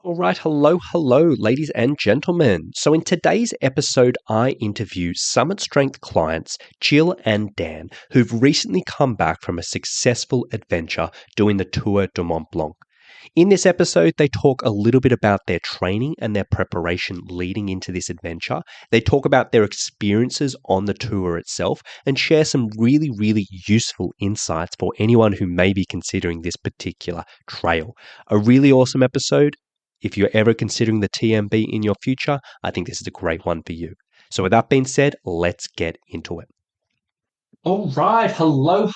All right, hello, ladies and gentlemen. So, in today's episode, I interview Summit Strength clients Jill and Dan, who've recently come back from a successful adventure doing the Tour du Mont Blanc. In this episode, they talk a little bit about their training and their preparation leading into this adventure. They talk about their experiences on the tour itself and share some really useful insights for anyone who may be considering this particular trail. A really awesome episode. If you're ever considering the TMB in your future, I think this is a great one for you. So with that being said, let's get into it. All right. Hello.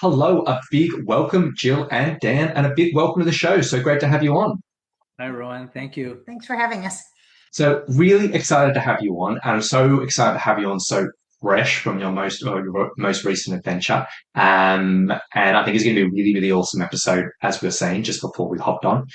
A big welcome, Jill and Dan, and a big welcome to the show. So great to have you on. Hi, Rowan. Thank you. Thanks for having us. So really excited to have you on, and I'm so excited to have you on so fresh from your most recent adventure. And I think it's going to be a really awesome episode, as we were saying just before we hopped on.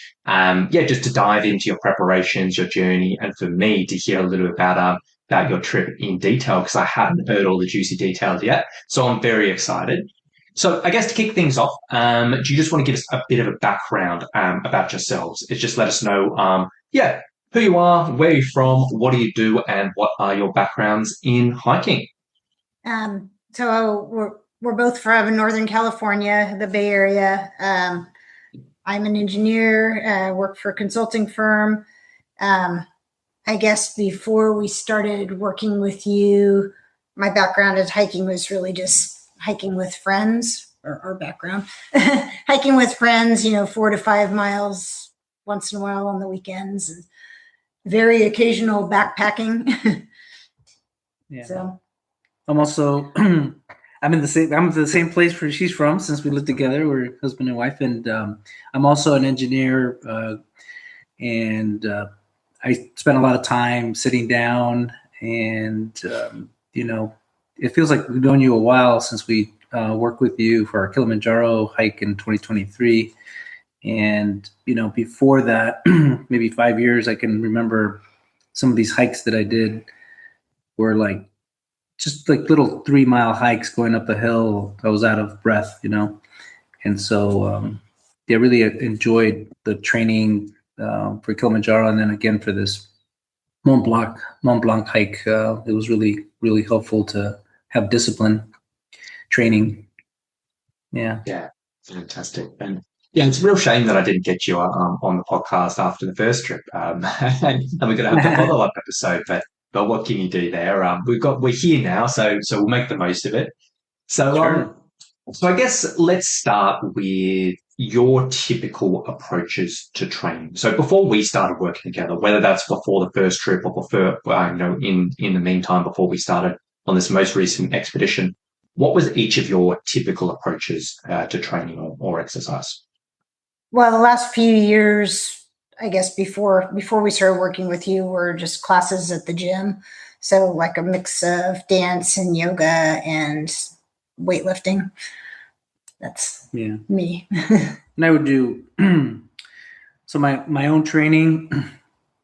Just to dive into your preparations, your journey, and for me to hear a little bit about your trip in detail, because I haven't heard all the juicy details yet. So I'm very excited. So I guess to kick things off, do you just want to give us a bit of a background about yourselves? It's just let us know, who you are, where you're from, what do you do, and what are your backgrounds in hiking? So we're both from Northern California, the Bay Area. I'm an engineer, work for a consulting firm. I guess before we started working with you, my background as hiking was really just hiking with friends, or background. Hiking with friends, 4 to 5 miles once in a while on the weekends, and very occasional backpacking. Yeah. So I'm also I'm in the same place where she's from, since we live together. We're husband and wife, and I'm also an engineer, and I spend a lot of time sitting down, and it feels like we've known you a while since we worked with you for our Kilimanjaro hike in 2023. And, before that, maybe 5 years, I can remember some of these hikes that I did were just like little 3-mile hikes going up a hill. I was out of breath, And so, I really enjoyed the training for Kilimanjaro. And then again, for this Mont Blanc hike, it was really helpful to have discipline training. Yeah. Yeah, fantastic. And yeah, it's a real shame that I didn't get you on the podcast after the first trip. And we're going to have the follow-up episode, but what can you do there? We're here now, so we'll make the most of it. So Sure. So I guess let's start with your typical approaches to training. So before we started working together, whether that's before the first trip or before, in the meantime, before we started on this most recent expedition, what was each of your typical approaches to training or exercise? Well, the last few years, I guess before we started working with you, were just classes at the gym. So like a mix of dance and yoga and weightlifting. That's me. And I would do so my own training,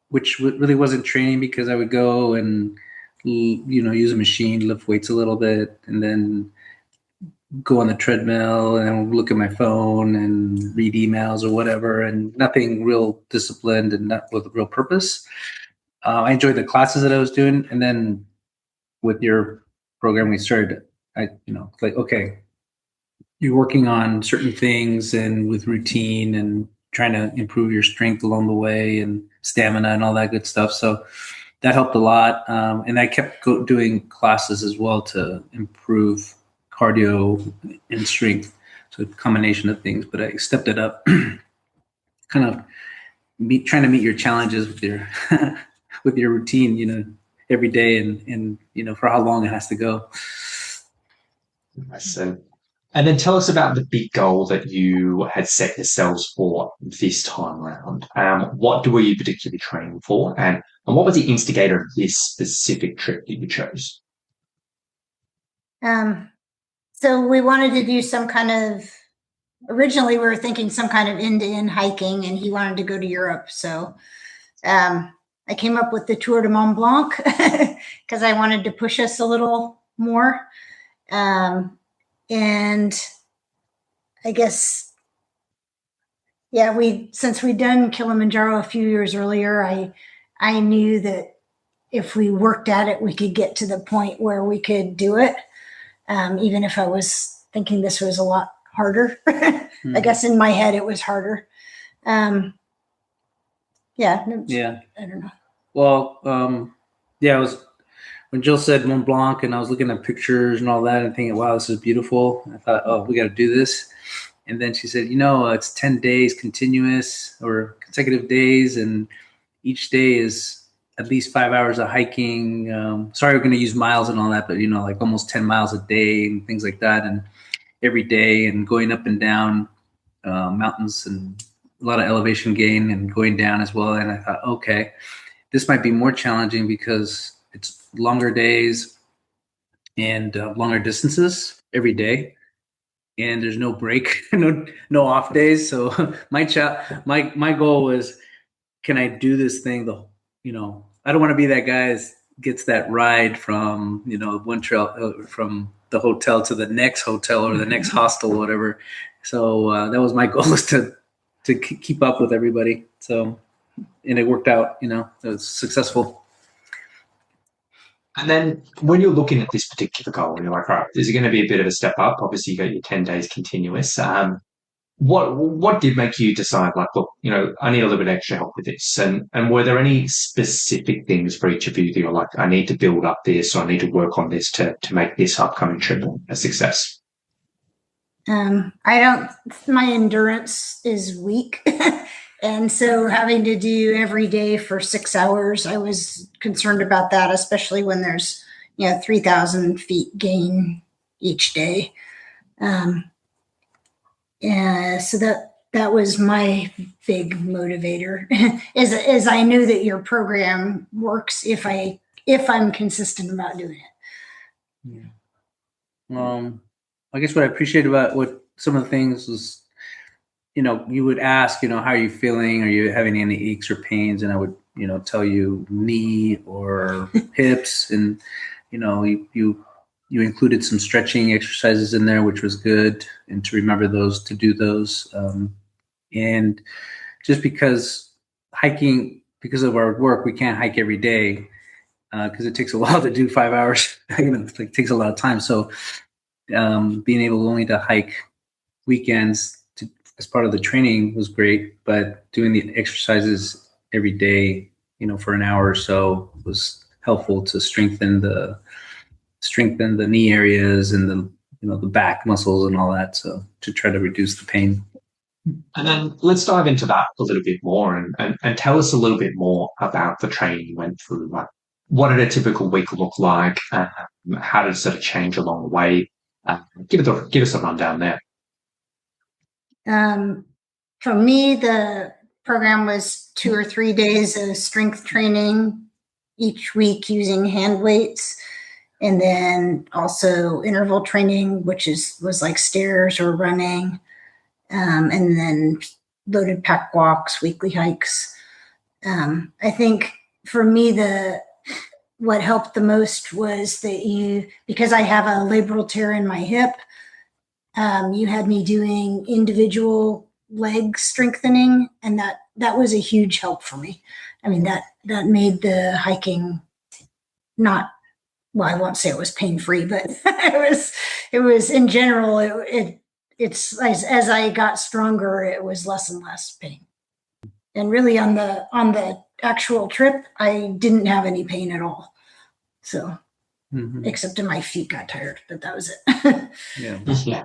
which really wasn't training, because I would go and use a machine, lift weights a little bit, and then go on the treadmill and look at my phone and read emails or whatever, and nothing real disciplined and not with a real purpose. I enjoyed the classes that I was doing, and then with your program, we started. Okay, you're working on certain things and with routine and trying to improve your strength along the way and stamina and all that good stuff. So that helped a lot. And I kept doing classes as well to improve cardio and strength. So a combination of things, but I stepped it up, kind of trying to meet your challenges with your, with your routine, every day and for how long it has to go. I see. And then tell us about the big goal that you had set yourselves for this time around. What were you particularly training for? And what was the instigator of this specific trip that you chose? So we wanted to do originally we were thinking some kind of end-to-end hiking, and he wanted to go to Europe. So I came up with the Tour du Mont Blanc because I wanted to push us a little more. And I guess Yeah, since we'd done Kilimanjaro a few years earlier, I knew that if we worked at it, we could get to the point where we could do it. Even if I was thinking this was a lot harder. I guess in my head it was harder. Yeah. Yeah. I don't know. Well, yeah, it was when Jill said Mont Blanc, and I was looking at pictures and all that, and thinking, "Wow, this is beautiful." I thought, "Oh, we got to do this." And then she said, "It's 10 days continuous or consecutive days, and each day is at least 5 hours of hiking. Sorry, we're going to use miles and all that, but like almost 10 miles a day and things like that, and every day, and going up and down mountains and a lot of elevation gain and going down as well." And I thought, okay, this might be more challenging because it's longer days and longer distances every day, and there's no break, no off days. So my goal was, can I do this thing? I don't want to be that guy that gets that ride from one trail from the hotel to the next hotel or the next hostel or whatever. So that was my goal, is to keep up with everybody. So, and it worked out. It was successful. And then when you're looking at this particular goal, and you're like, right, is it going to be a bit of a step up? Obviously, you got your 10 days continuous. What did make you decide, like, look, I need a little bit extra help with this? And were there any specific things for each of you that you're like, I need to build up this, or I need to work on this to make this upcoming trip a success? My endurance is weak. And so having to do every day for 6 hours, I was concerned about that, especially when there's, 3,000 feet gain each day. So that was my big motivator, is I knew that your program works if I'm consistent about doing it. Yeah. I guess what I appreciate about what some of the things was, you would ask, how are you feeling? Are you having any aches or pains? And I would, tell you knee or hips, and, you included some stretching exercises in there, which was good. And to remember those, to do those. And just because of our work, we can't hike every day because it takes a while to do 5 hours. It takes a lot of time. So being able only to hike weekends as part of the training was great, but doing the exercises every day, for an hour or so was helpful to strengthen the knee areas and the back muscles and all that. So to try to reduce the pain. And then let's dive into that a little bit more and tell us a little bit more about the training you went through. Like, what did a typical week look like? How did it sort of change along the way? Give us a rundown there. For me, the program was 2 or 3 days of strength training each week using hand weights, and then also interval training, which was like stairs or running, and then loaded pack walks, weekly hikes. I think for me, what helped the most was that because I have a labral tear in my hip, you had me doing individual leg strengthening, and that was a huge help for me. I mean, that made the hiking not, well, I won't say it was pain-free, but it was in general, it's as I got stronger, it was less and less pain. And really on the actual trip, I didn't have any pain at all. So, except in my feet got tired, but that was it. Yeah.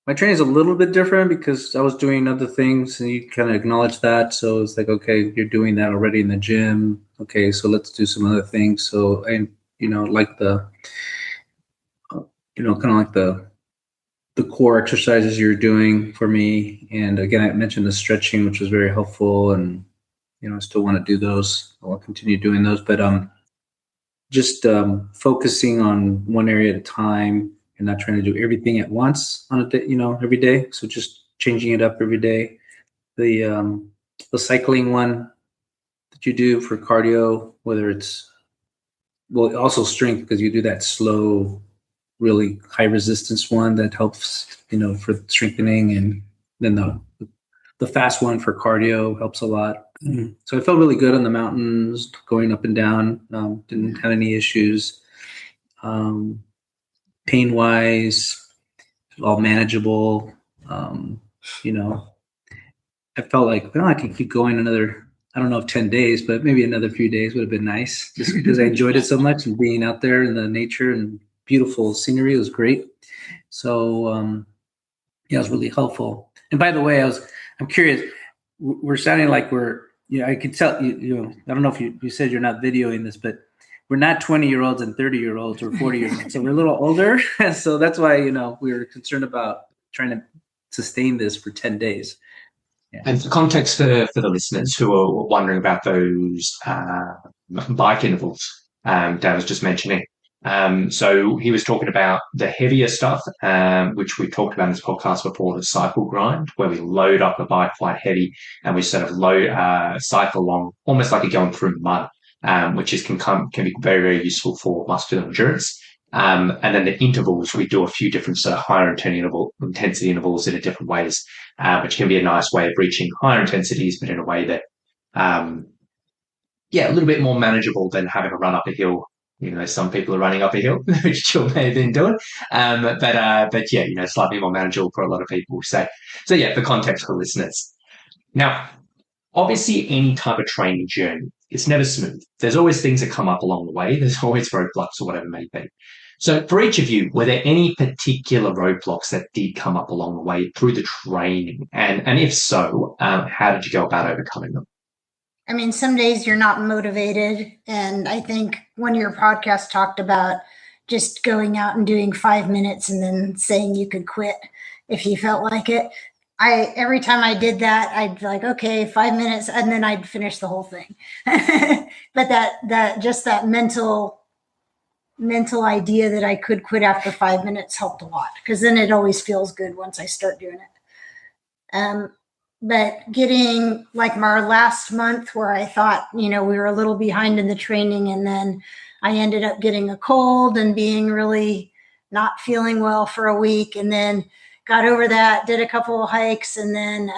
My training is a little bit different because I was doing other things, and you kind of acknowledge that. So it's like, okay, you're doing that already in the gym. Okay, so let's do some other things. So, and like the, kind of like the core exercises you're doing for me. And again, I mentioned the stretching, which was very helpful. And, I still want to do those. I'll continue doing those, but just focusing on one area at a time and not trying to do everything at once on a day, every day. So just changing it up every day. The cycling one that you do for cardio, whether it's, well, also strength, because you do that slow, really high resistance one that helps, for strengthening, and then the the fast one for cardio helps a lot. So I felt really good on the mountains, going up and down. Didn't have any issues. Pain wise, all manageable. I felt like, well, I could keep going another, I don't know if 10 days, but maybe another few days would have been nice, just because I enjoyed it so much, and being out there in the nature and beautiful scenery was great. So, it was really helpful. And by the way, I'm curious, we're sounding like I could tell, I don't know if you said you're not videoing this, but we're not 20-year-olds and 30-year-olds or 40-year-olds. So we're a little older. So that's why, we were concerned about trying to sustain this for 10 days. Yeah. And for context for the listeners who are wondering about those bike intervals Dan was just mentioning. So he was talking about the heavier stuff, which we talked about in this podcast before, the cycle grind, where we load up the bike quite heavy and we sort of cycle along almost like you're going through mud, which can be very, very useful for muscular endurance. And then the intervals, we do a few different sort of higher intensity intervals in different ways, which can be a nice way of reaching higher intensities, but in a way that, a little bit more manageable than having to run up a hill. Some people are running up a hill, which Jill may have been doing. But slightly more manageable for a lot of people. So for context for listeners. Now, obviously, any type of training journey, it's never smooth. There's always things that come up along the way. There's always roadblocks or whatever it may be. So for each of you, were there any particular roadblocks that did come up along the way through the training? And if so, how did you go about overcoming them? I mean, some days you're not motivated. And I think one of your podcasts talked about just going out and doing 5 minutes and then saying you could quit if you felt like it. Every time I did that, I'd be like, okay, 5 minutes, and then I'd finish the whole thing. But that mental idea that I could quit after 5 minutes helped a lot, because then it always feels good once I start doing it. But getting like our last month where I thought, we were a little behind in the training, and then I ended up getting a cold and being really not feeling well for a week, and then got over that, did a couple of hikes, and then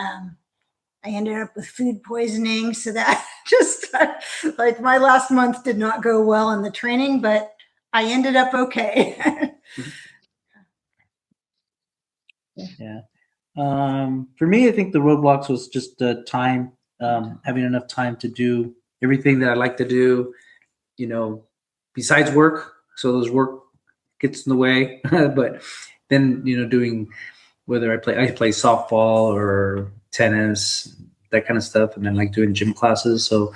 I ended up with food poisoning. So that just like my last month did not go well in the training, but I ended up okay. Yeah. For me, I think the roadblocks was just time, having enough time to do everything that I like to do, besides work. So those work gets in the way, but then, doing, whether I play softball or tennis, that kind of stuff. And then like doing gym classes. So,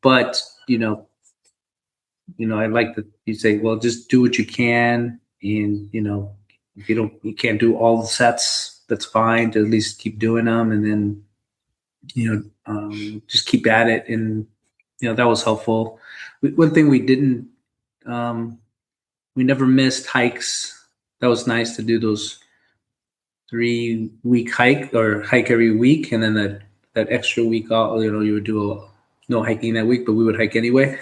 but, I like that you say, well, just do what you can. And, if you can't do all the sets, that's fine, to at least keep doing them. And then, just keep at it. And, that was helpful. One thing we didn't, we never missed hikes. That was nice to do those 3-week hike every week. And then that extra week off, you would do no hiking that week, but we would hike anyway,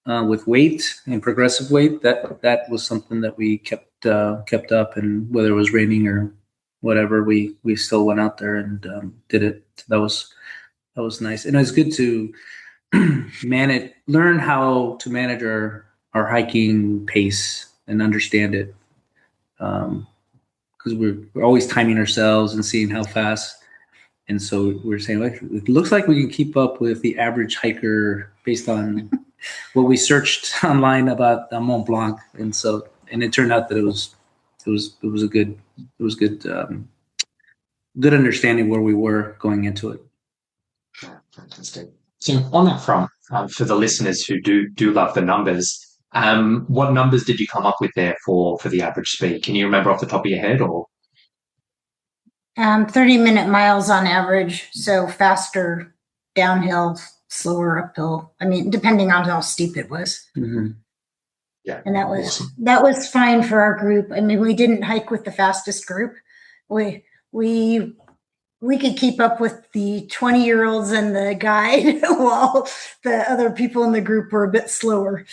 with weight and progressive weight. That was something that we kept up, and whether it was raining or whatever, we still went out there and did it. That was nice. And it was good to learn how to manage our hiking pace and understand it. Because we're always timing ourselves and seeing how fast. And so we're saying, like, it looks like we can keep up with the average hiker based on what we searched online about Mont Blanc. And it turned out that it was a good understanding where we were going into it. Fantastic. So on that front, for the listeners who do love the numbers, what numbers did you come up with there for the average speed? Can you remember off the top of your head, or? 30-minute miles on average. So faster downhill, slower uphill. I mean, depending on how steep it was. Mm-hmm. Yeah. And that was fine for our group. I mean, we didn't hike with the fastest group. We could keep up with the 20-year-olds and the guide while the other people in the group were a bit slower.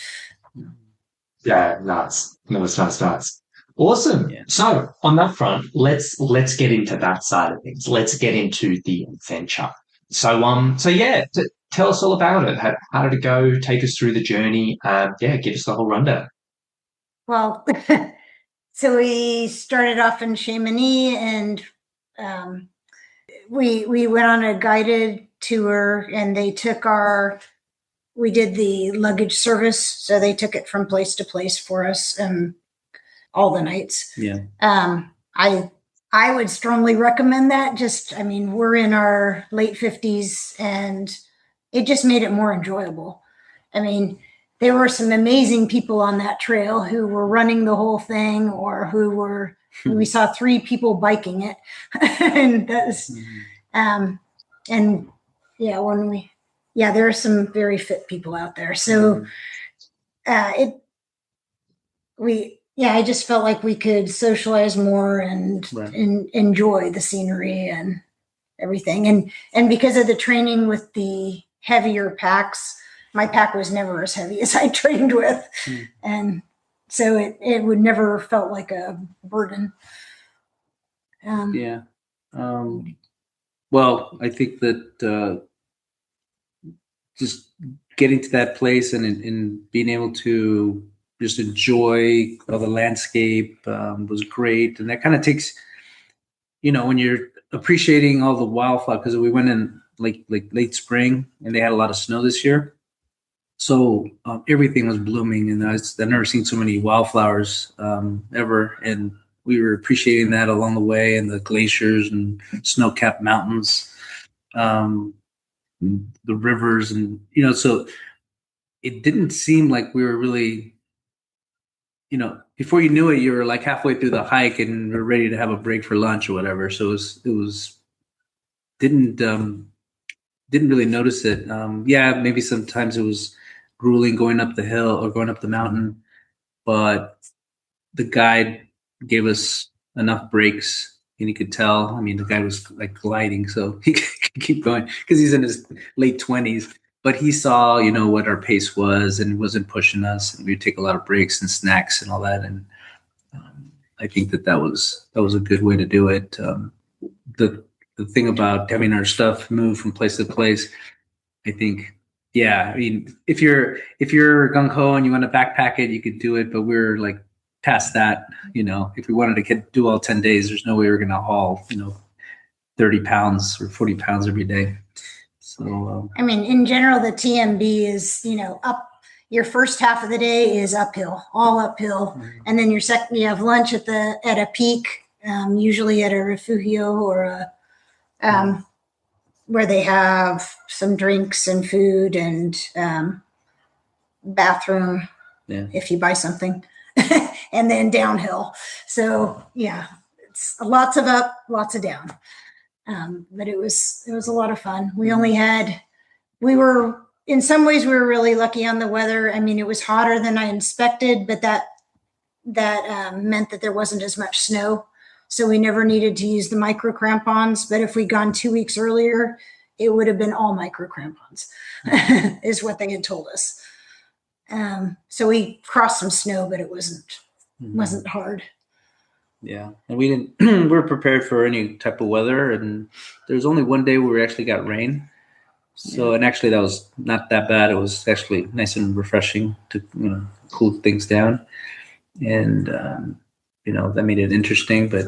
Yeah, nice. No, it's nice. Awesome. Yeah. So on that front, let's get into that side of things. Let's get into the adventure. So yeah, tell us all about it. How did it go? Take us through the journey. Yeah, give us the whole rundown. Well, so we started off in Chamonix, and we went on a guided tour, and we did the luggage service, so they took it from place to place for us, all the nights. Yeah. I would strongly recommend that. We're in our late 50s, and it just made it more enjoyable. There were some amazing people on that trail who were running the whole thing, or we saw 3 people biking it. And that's, and yeah, there are some very fit people out there. So, I just felt like we could socialize more and enjoy the scenery and everything. And because of the training with the heavier packs, my pack was never as heavy as I trained with. And so it would never felt like a burden. Well, I think that just getting to that place and being able to just enjoy the landscape was great. And that kind of takes, when you're appreciating all the wildflower, because we went in like late spring and they had a lot of snow this year. So everything was blooming, and I've never seen so many wildflowers ever. And we were appreciating that along the way, and the glaciers and snow-capped mountains, the rivers, and so it didn't seem like we were really, before you knew it, you were like halfway through the hike and we're ready to have a break for lunch or whatever. So it didn't really notice it. Maybe sometimes it was grueling going up the hill or going up the mountain, but the guide gave us enough breaks, and you could tell. The guy was like gliding, so he could keep going because he's in his late 20s. But he saw, what our pace was, and wasn't pushing us. And we'd take a lot of breaks and snacks and all that. And I think that was a good way to do it. The thing about having our stuff move from place to place, I think, if you're gung ho and you want to backpack it, you could do it. But we're like past that. If we wanted to do all 10 days, there's no way we're going to haul, 30 pounds or 40 pounds every day. So, in general, the TMB is, up. Your first half of the day is uphill, all uphill, and then you have lunch at a peak, usually at a refugio or where they have some drinks and food and bathroom if you buy something, and then downhill. So it's lots of up, lots of down. But it was a lot of fun. In some ways we were really lucky on the weather. It was hotter than I expected, but that meant that there wasn't as much snow. So we never needed to use the micro crampons. But if we'd gone 2 weeks earlier, it would have been all micro crampons, is what they had told us. So we crossed some snow, but it wasn't hard. Yeah, and we didn't. We were prepared for any type of weather, and there was only one day where we actually got rain. So, and actually, that was not that bad. It was actually nice and refreshing to cool things down, and that made it interesting. But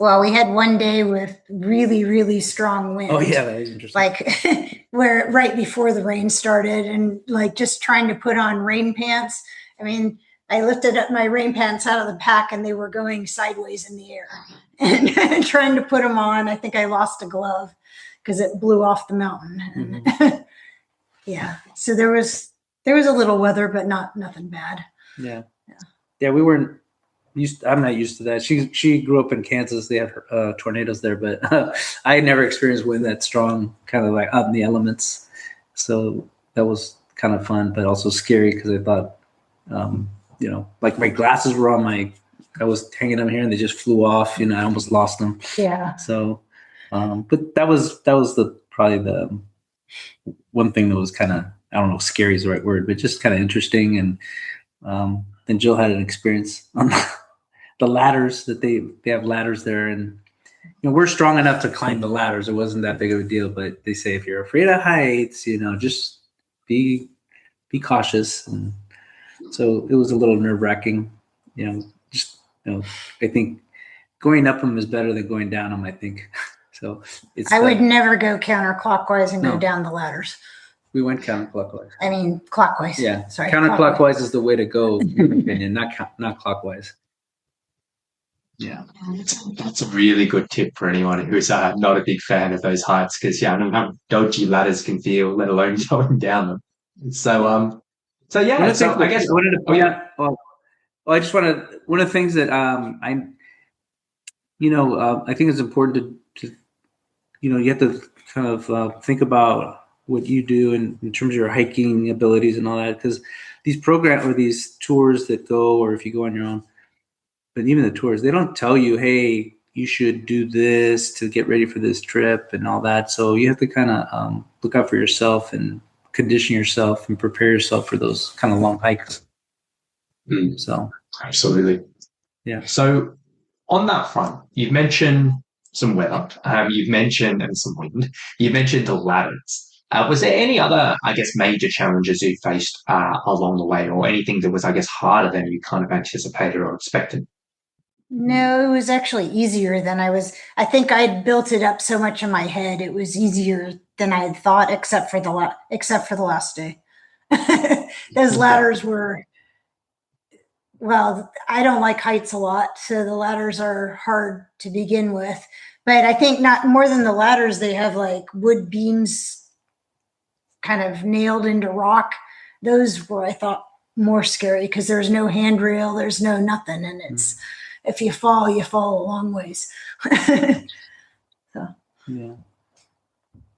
we had one day with really, really strong wind. Oh yeah, that is interesting. Like where right before the rain started, and like just trying to put on rain pants. I lifted up my rain pants out of the pack and they were going sideways in the air, and trying to put them on. I think I lost a glove because it blew off the mountain. So there was a little weather, but nothing bad. Yeah. We weren't used. I'm not used to that. She grew up in Kansas. They have tornadoes there, but I had never experienced wind that strong, kind of like out in the elements. So that was kind of fun, but also scary because I thought, like my glasses were on I was hanging them here and they just flew off. I almost lost them. Yeah. So, but that was probably the one thing that was kind of, I don't know if scary is the right word, but just kind of interesting. And then Jill had an experience on the ladders that they have ladders there, and we're strong enough to climb the ladders. It wasn't that big of a deal, but they say if you're afraid of heights, just be cautious. And so it was a little nerve wracking, I think going up them is better than going down them, I think. So I would never go counterclockwise and go No. down the ladders. We went counterclockwise. I mean, clockwise. Yeah. Sorry. Counterclockwise is the way to go, in my opinion, not clockwise. Yeah. That's a really good tip for anyone who's not a big fan of those heights, because I don't know how dodgy ladders can feel, let alone going down them. So yeah. So I guess I just want to. One of the things that I think it's important to you have to kind of think about what you do in terms of your hiking abilities and all that, because these programs or these tours that go, or if you go on your own, but even the tours, they don't tell you, hey, you should do this to get ready for this trip and all that. So you have to kind of look out for yourself and condition yourself and prepare yourself for those kind of long hikes. So absolutely. Yeah. So on that front, you've mentioned some weather, you've mentioned and some wind, you've mentioned the ladders. Was there any other, I guess, major challenges you faced along the way, or anything that was, I guess, harder than you kind of anticipated or expected? No, it was actually easier than I think I'd built it up so much in my head. It was easier than I had thought, except for the last day. Those ladders were, well, I don't like heights a lot, so the ladders are hard to begin with. But I think not more than the ladders, they have like wood beams kind of nailed into rock. Those were, I thought, more scary because there's no handrail, there's no nothing, and it's if you fall a long ways. So.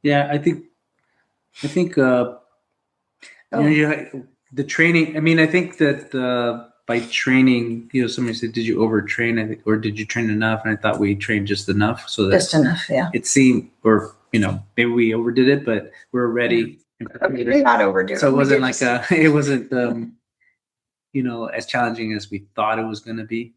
Yeah. I think the training. I mean, I think that by training, somebody said, "Did you overtrain?" I think, or did you train enough? And I thought we trained just enough, so that Just enough, yeah. it seemed, or maybe we overdid it, but we're ready. We're not overdoing it. So it wasn't it wasn't as challenging as we thought it was going to be.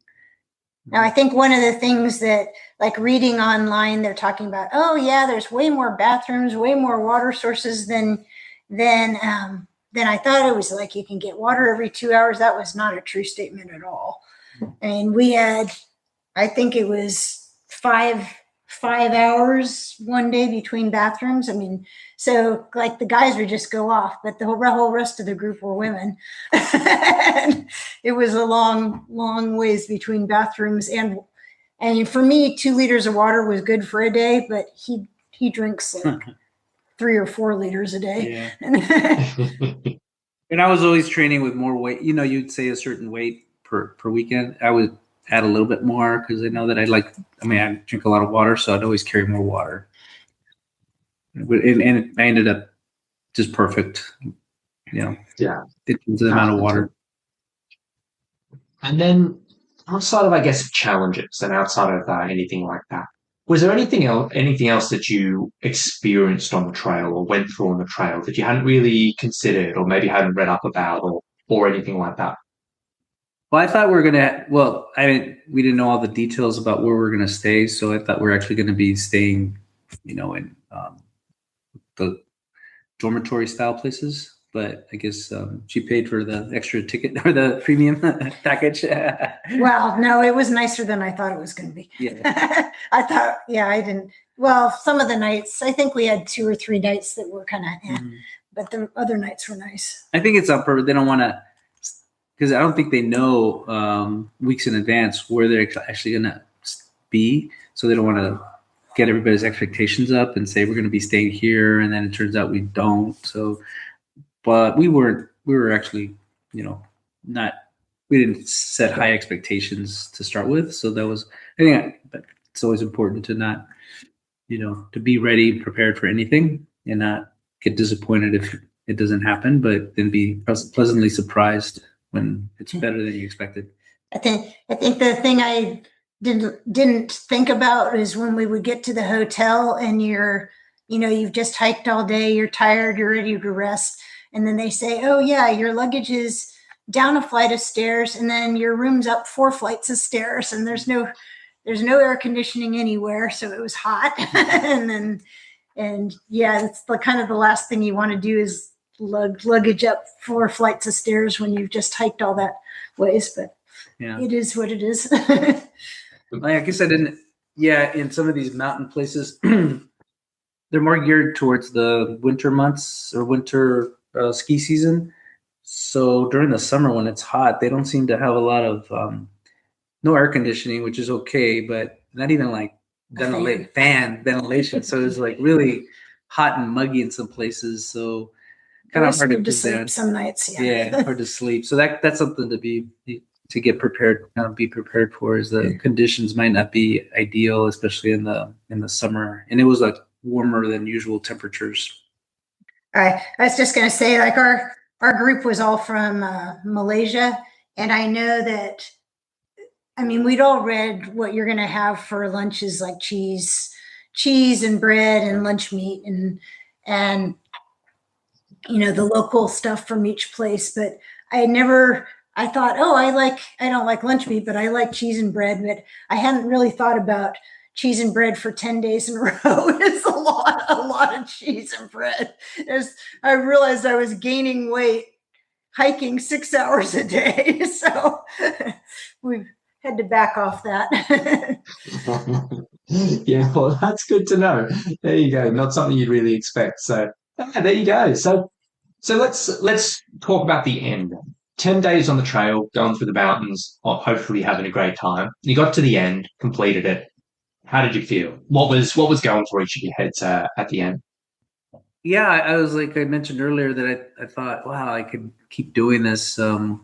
Now, I think one of the things that, like reading online, they're talking about, oh yeah, there's way more bathrooms, way more water sources than I thought. It was like you can get water every 2 hours. That was not a true statement at all. I mean, we had, I think it was five hours one day between bathrooms. I mean, so like the guys would just go off, but the whole rest of the group were women. It was a long ways between bathrooms. And for me, 2 liters of water was good for a day, but he drinks like 3 or 4 liters a day. Yeah. And I was always training with more weight. You'd say a certain weight per weekend. I would add a little bit more because I know that I drink a lot of water, so I'd always carry more water. And I ended up just perfect, Yeah. into the amount of water. And then outside of, I guess, challenges and outside of anything like that, was there anything else that you experienced on the trail or went through on the trail that you hadn't really considered or maybe hadn't read up about or anything like that? Well, I thought we were going to, we didn't know all the details about where we were going to stay. So I thought we were actually going to be staying, in the dormitory style places. But I guess she paid for the extra ticket or the premium package. Well, no, it was nicer than I thought it was going to be. Yeah. I thought, I didn't. Well, some of the nights, I think we had 2 or 3 nights that were kind of, but the other nights were nice. I think it's on purpose. They don't want to, because I don't think they know weeks in advance where they're actually going to be. So they don't want to get everybody's expectations up and say, we're going to be staying here. And then it turns out we don't. So, but we were actually, we didn't set high expectations to start with. So that was, but it's always important to not, to be ready, prepared for anything and not get disappointed if it doesn't happen, but then be pleasantly surprised when it's better than you expected. I think the thing I didn't think about is when we would get to the hotel and you've just hiked all day, you're tired, you're ready to rest. And then they say, oh yeah, your luggage is, down a flight of stairs, and then your room's up 4 flights of stairs, and there's no air conditioning anywhere, so it was hot. and yeah, it's the kind of the last thing you want to do is luggage up 4 flights of stairs when you've just hiked all that ways. But it is what it is. I guess I didn't. Yeah, in some of these mountain places, they're more geared towards the winter months or winter ski season. So during the summer when it's hot, they don't seem to have a lot of no air conditioning, which is okay, but not even like ventilation. So it's like really hot and muggy in some places. So kind of hard to sleep some nights. Yeah, hard to sleep. So that's something to get prepared, be prepared for, is the conditions might not be ideal, especially in the summer. And it was like warmer than usual temperatures. I was just going to say, like our group was all from Malaysia, and I know that, I mean, we'd all read what you're going to have for lunches, like cheese and bread and lunch meat and the local stuff from each place. But I thought, oh, I don't like lunch meat, but I like cheese and bread. But I hadn't really thought about cheese and bread for 10 days in a row. It's a lot of cheese and bread. I realized I was gaining weight hiking 6 hours a day. So we've had to back off that. Yeah, well, that's good to know. There you go. Not something you'd really expect. So there you go. So let's talk about the end. 10 days on the trail, going through the mountains, or hopefully having a great time. You got to the end, completed it. How did you feel? What was going through each of your heads at the end? Yeah, I was like I mentioned earlier that I thought, wow, I could keep doing this. It'd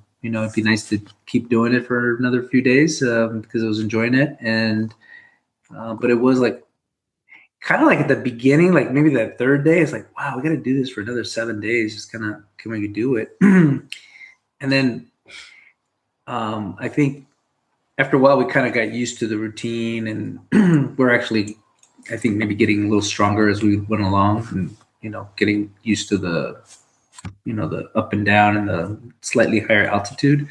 be nice to keep doing it for another few days because I was enjoying it. And but it was like kind of like at the beginning, like maybe that third day, it's like, wow, we got to do this for another 7 days. Just kind of, can we do it? And then I think after a while, we kind of got used to the routine, and we're actually, I think, maybe getting a little stronger as we went along, and getting used to the up and down and the slightly higher altitude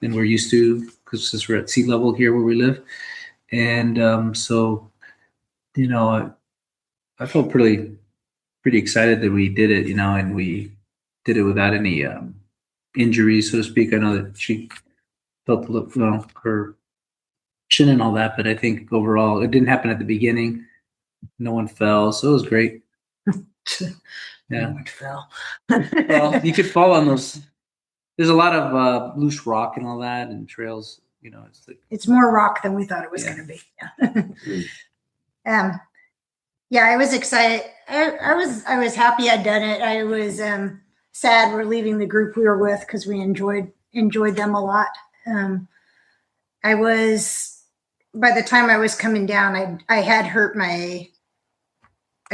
than we're used to, because since we're at sea level here where we live. And so I felt pretty excited that we did it, and we did it without any injuries, so to speak. I know that she felt a little, her chin and all that, but I think overall it didn't happen at the beginning. No one fell, so it was great. Yeah. No one fell. Well, you could fall on those. There's a lot of loose rock and all that, and trails. It's more rock than we thought it was going to be. Yeah. Yeah, I was excited. I was happy I'd done it. I was sad we're leaving the group we were with because we enjoyed them a lot. By the time I was coming down, I had hurt I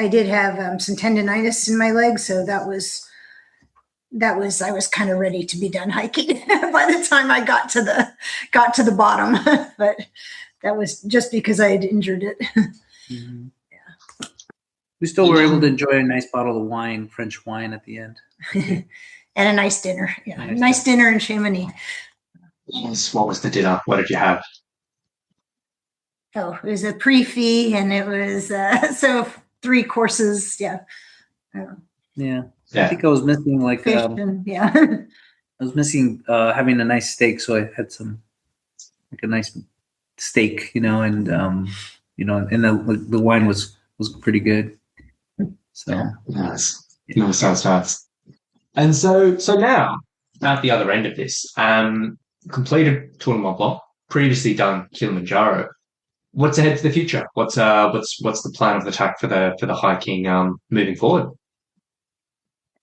did have some tendonitis in my leg, so that was I was kind of ready to be done hiking by the time I got to the bottom. But that was just because I had injured it. Mm-hmm. Yeah. We still were able to enjoy a nice bottle of wine, French wine, at the end. And a nice dinner. Yeah, nice dinner in Chamonix. Yes. What was the dinner? What did you have? Oh, it was a pre-fee, and it was so 3 courses. Yeah. Yeah. I think I was missing I was missing having a nice steak, so I had a nice steak, and and the wine was pretty good. So nice. And so now at the other end of this, completed Tour du Mont Blanc, previously done Kilimanjaro. What's ahead for the future? What's the plan of attack for the hiking moving forward?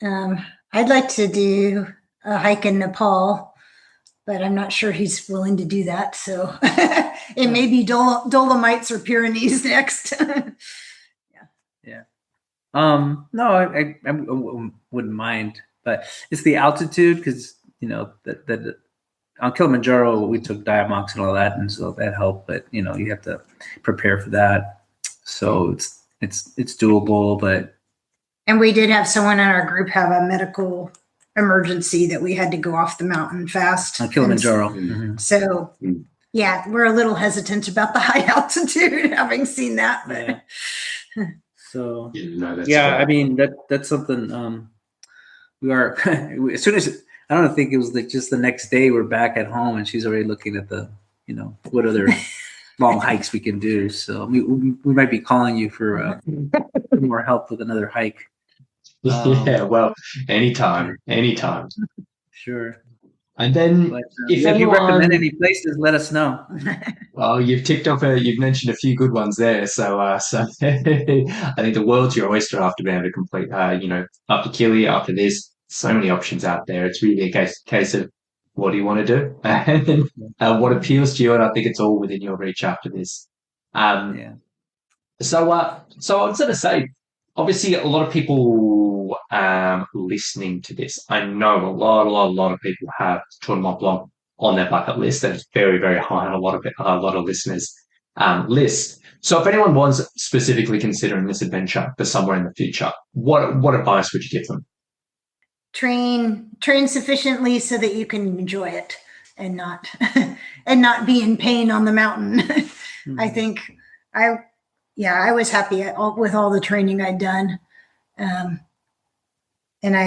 I'd like to do a hike in Nepal, but I'm not sure he's willing to do that. So it may be Dolomites or Pyrenees next. Yeah. No, I wouldn't mind, but it's the altitude, because that on Kilimanjaro we took Diamox and all that, and so that helped. But you have to prepare for that, so it's doable. But and we did have someone in our group have a medical emergency that we had to go off the mountain fast. On Kilimanjaro. So, yeah, we're a little hesitant about the high altitude, having seen that. But Yeah. So, That's I great. mean, that's something we are, as soon as, I don't think it was like just the next day we're back at home and she's already looking at the, what other long hikes we can do. So we might be calling you for more help with another hike. Yeah, well, anytime. Sure. And then But, if if you anyone, recommend any places, let us know. well, you've mentioned a few good ones there. So I think the world's your oyster after being able to complete, after Kili, after this, so many options out there. It's really a case of what do you want to do and what appeals to you. And I think it's all within your reach after this. Yeah. So I was going to say, obviously, a lot of people listening to this, I know a lot of people have Tour du Mont Blanc on their bucket list. That is very, very high on a lot of listeners' list. So if anyone was specifically considering this adventure for somewhere in the future, what advice would you give them? Train sufficiently so that you can enjoy it and not be in pain on the mountain. I think I was happy with all the training I'd done. And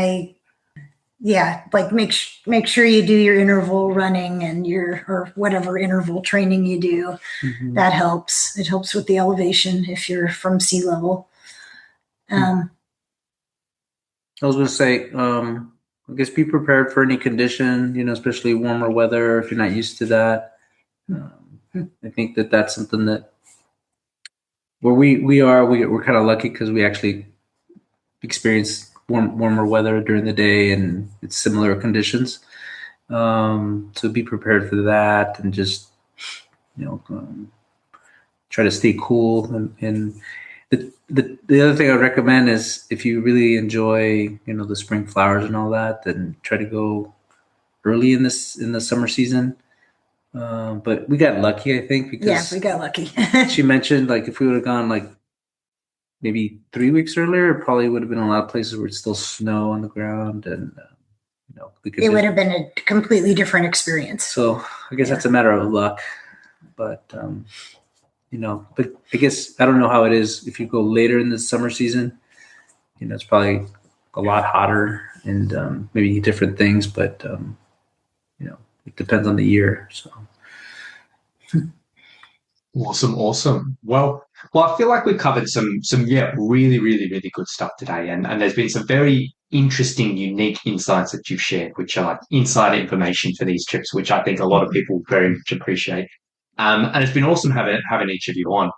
make sure you do your interval running and or whatever interval training you do. That helps. It helps with the elevation if you're from sea level. I was going to say, I guess be prepared for any condition, especially warmer weather if you're not used to that. I think that's something that where we're kind of lucky because we actually experience warmer weather during the day and it's similar conditions. So be prepared for that and just try to stay cool. And the other thing I would recommend is if you really enjoy the spring flowers and all that, then try to go early in the summer season. But we got lucky, I think, because we got lucky. she mentioned like if we would have gone like maybe 3 weeks earlier, it probably would have been a lot of places where it's still snow on the ground, and it would have been a completely different experience. So I guess that's a matter of luck, but but I guess I don't know how it is if you go later in the summer season. It's probably a lot hotter and maybe different things, but it depends on the year. So. Awesome. Well, I feel like we've covered some really, really, really good stuff today, and there's been some very interesting, unique insights that you've shared, which are like insider information for these trips, which I think a lot of people very much appreciate. And it's been awesome having each of you on.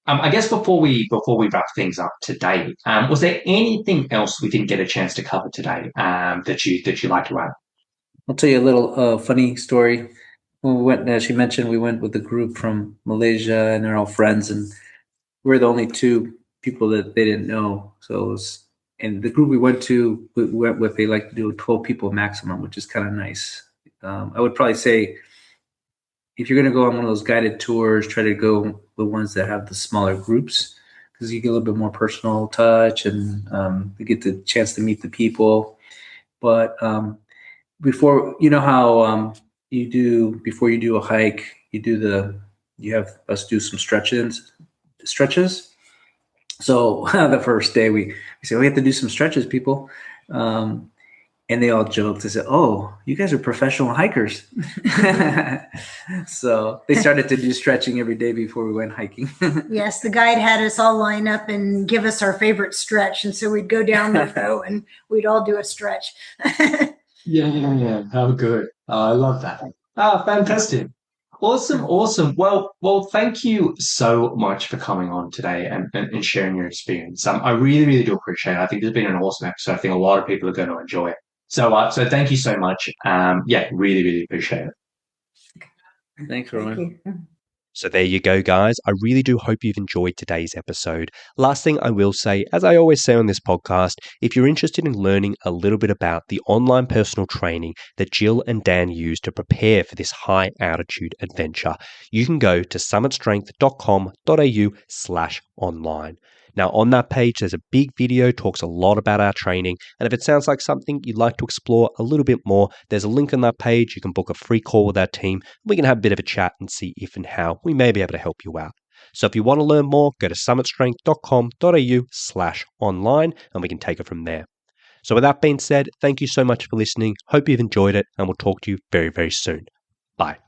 I guess before we wrap things up today, was there anything else we didn't get a chance to cover today that you'd like to add? I'll tell you a little funny story. When we went, as she mentioned, we went with a group from Malaysia, and they're all friends, and we're the only two people that they didn't know. So it was, and the group we went with, they like to do 12 people maximum, which is kind of nice. I would probably say if you're going to go on one of those guided tours, try to go the ones that have the smaller groups because you get a little bit more personal touch and you get the chance to meet the people. But before, how before you do a hike, you have us do some stretches. So the first day we said we have to do some stretches, people. And they all joked. They said, "Oh, you guys are professional hikers." So they started to do stretching every day before we went hiking. Yes, the guide had us all line up and give us our favorite stretch. And so we'd go down the row and we'd all do a stretch. Yeah. How good. Oh, I love that. Fantastic. Awesome. Well, thank you so much for coming on today and sharing your experience. I really, really do appreciate it. I think this has been an awesome episode. I think a lot of people are going to enjoy it. So thank you so much. Really, really appreciate it. Thanks, Roman. So there you go, guys. I really do hope you've enjoyed today's episode. Last thing I will say, as I always say on this podcast, if you're interested in learning a little bit about the online personal training that Jill and Dan use to prepare for this high altitude adventure, you can go to summitstrength.com.au/online. Now, on that page, there's a big video, talks a lot about our training. And if it sounds like something you'd like to explore a little bit more, there's a link on that page. You can book a free call with our team. We can have a bit of a chat and see if and how we may be able to help you out. So if you want to learn more, go to summitstrength.com.au/online and we can take it from there. So with that being said, thank you so much for listening. Hope you've enjoyed it and we'll talk to you very, very soon. Bye.